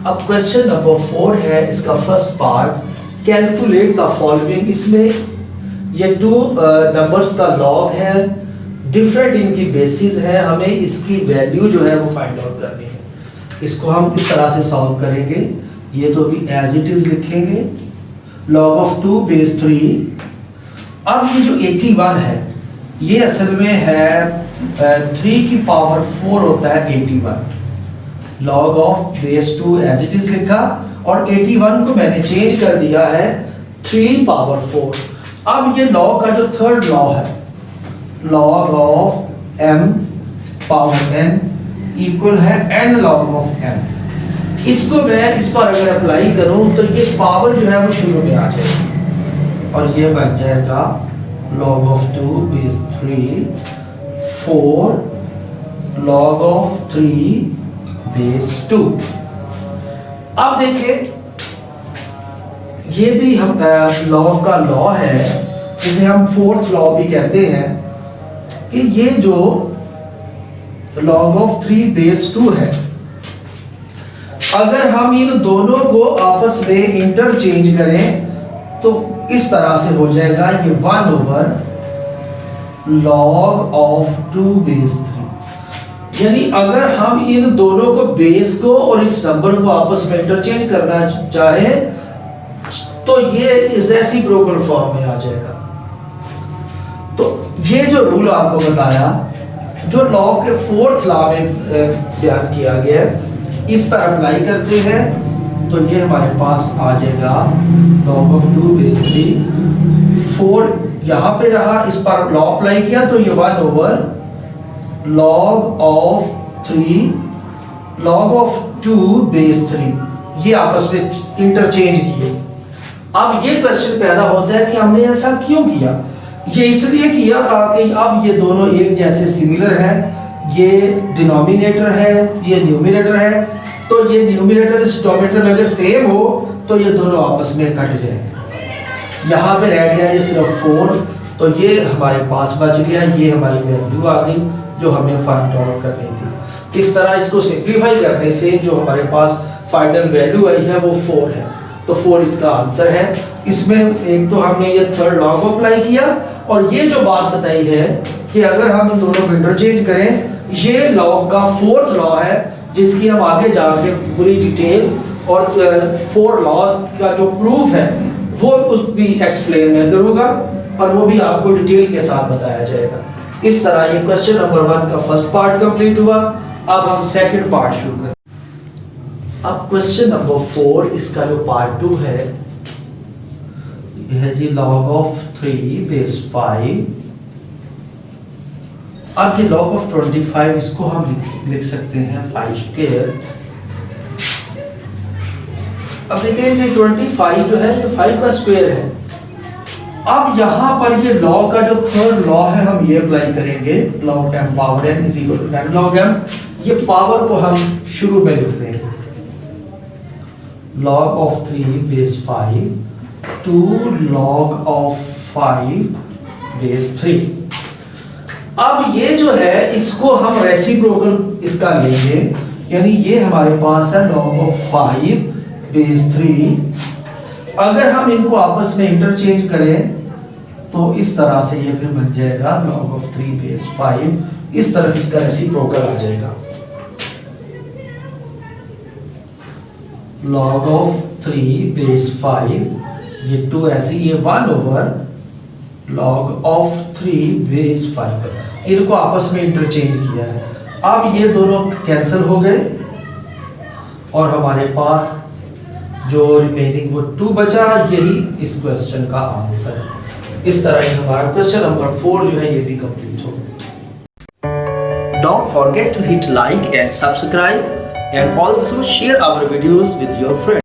अब question number 4 है, इसका first part, calculate the following. इसमें ये टू नंबर्स का लॉग है, डिफरेंट इनकी बेसिस है, हमें इसकी वैल्यू जो है वो फाइंड आउट करनी है। इसको हम इस तरह से सॉल्व करेंगे, ये तो भी एज इट इज लिखेंगे, log of 2 base 3। अब ये जो 81 है ये असल में है 3 की पावर 4 होता है 81। log of base 2 as it is लिखा और 81 को मैंने चेंज कर दिया है 3 पावर 4। अब ये लॉ का जो थर्ड लॉ है, log of m power n equal है n log of m। इसको मैं इस पर अगर अप्लाई करूं तो ये पावर जो है वो शुरू में आ जाएगी और ये बन जाएगा log of 2 base 3 4 log of 3 base 2। अब देखें, ये भी हम लॉग का लॉ है, जिसे हम फोर्थ लॉ भी कहते हैं, कि ये जो log of 3 base 2 है, अगर हम इन दोनों को आपस में इंटरचेंज करें तो इस तरह से हो जाएगा, ये 1/log of 2 base 3। यानी अगर हम इन दोनों को, बेस को और इस नंबर को आपस में इंटरचेंज करना चाहे तो ये रेसिप्रोकल फॉर्म में आ जाएगा। तो ये जो रूल आपको बताया, जो लॉग के फोर्थ लॉ में बयान किया गया है, इस पर अप्लाई करते हैं तो ये हमारे पास आ जाएगा log of 2 base 3 4 यहाँ पे रहा, इस पर लॉ अप्लाई किया तो ये 1/log of 3 log of 2 base 3, ये आपस में इंटरचेंज किए। अब ये क्वेश्चन पैदा होता है कि हमने ऐसा क्यों किया। ये इसलिए किया ताकि अब ये दोनों एक जैसे सिमिलर हैं, ये डिनोमिनेटर है, ये न्यूमरेटर है, तो ये न्यूमरेटर इस डिनोमिनेटर में अगर सेम हो तो ये दोनों आपस में कट जाएंगे। यहाँ पे रह गया ये सिर्फ 4, तो ये हमारे पास बच गया, ये हमारी वैल्यू आ गई जो हमें फाइंड आउट करनी थी। इस तरह इसको सिंप्लीफाई करने से जो हमारे पास फाइनल वैल्यू आई है वो 4 है, तो 4 इसका आंसर है। इसमें एक तो हमने ये थर्ड लॉ को अप्लाई किया और ये जो बात बताई है कि अगर हम इन दोनों को इंटरचेंज करें, ये लॉग का फोर्थ लॉ है जिसकी हम आगे जाके पूरी डिटेल और 4 लॉज का जो प्रूफ है वो उस भी एक्सप्लेन मैं करूँगा और वो भी आपको डिटेल के साथ बताया जाएगा। इस तरह ये क्वेश्चन नंबर 1 का फर्स्ट पार्ट कंप्लीट हुआ। अब हम सेकंड पार्ट शुरू करें। अब क्वेश्चन नंबर 4, इसका जो पार्ट 2 है, यह है जी log of 3 base 5। अब ये log of 25, इसको हम लिख सकते हैं 5 स्क्वायर। अब देखिए ये 25 जो है ये 5 का स्क्वायर है। अब यहाँ पर ये लॉ का जो थर्ड लॉ है हम ये अप्लाई करेंगे, log m power n is equal to n log m। ये पावर को हम शुरू में लिख देंगे, log of 3 base 5 2 log of 5 base 3। अब ये जो है इसको हम रेसिप्रोकल इसका लेंगे, यानी ये हमारे पास है log of 5 base 3। अगर हम इनको आपस में इंटरचेंज करें तो इस तरह से ये फिर बन जाएगा log of 3 base 5। इस तरफ इसका रेसिप्रोकल आ जाएगा, log of 3 base 5, ये 2 ऐसे, ये 1/log of 3 base 5। इनको आपस में इंटरचेंज किया है। अब ये दोनों कैंसिल हो गए और हमारे पास जो रिमेनिंग वो 2 बचा। यही इस क्वेश्चन का आंसर है। इस तरह ही हमारा क्वेश्चन नंबर 4 जो है ये भी कंप्लीट हो गया। Don't forget to hit like and subscribe and also share our videos with your friends.